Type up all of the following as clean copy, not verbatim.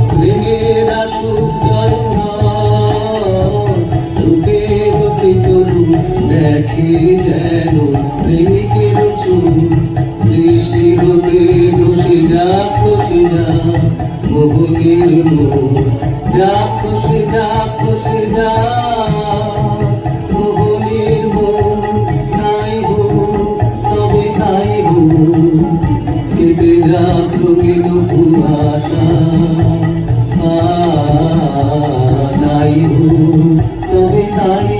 প্রেমের আসুক দেখে যেন প্রেমিকের চুল দৃষ্টি হতে ধসে যা খসে যা মোহনের মোহ যা খসে যা খসে যা মোহনের মোহ নাই তবে তাই কেটে যা প্রকৃত কুয়াশা তাই তবে তাই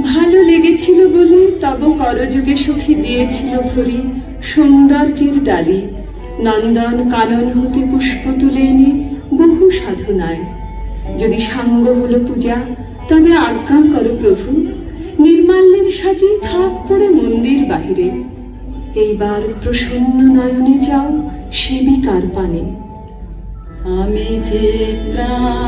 ভালো লেগেছিল বলে তব করযুগে সখী দিয়েছিল ভরি সৌন্দর্যের ডালি নন্দন কানন হতে পুষ্প তুলে এনে বহু সাধনায় যদি সাঙ্গ হলো পূজা তবে আজ্ঞা করো প্রভু নির্মাল্যের সাজে থাক পড়ে মন্দির বাহিরে এইবার প্রসন্ন নয়নে যাও সেবিকার পানে আমি চিত্রাঙ্গদা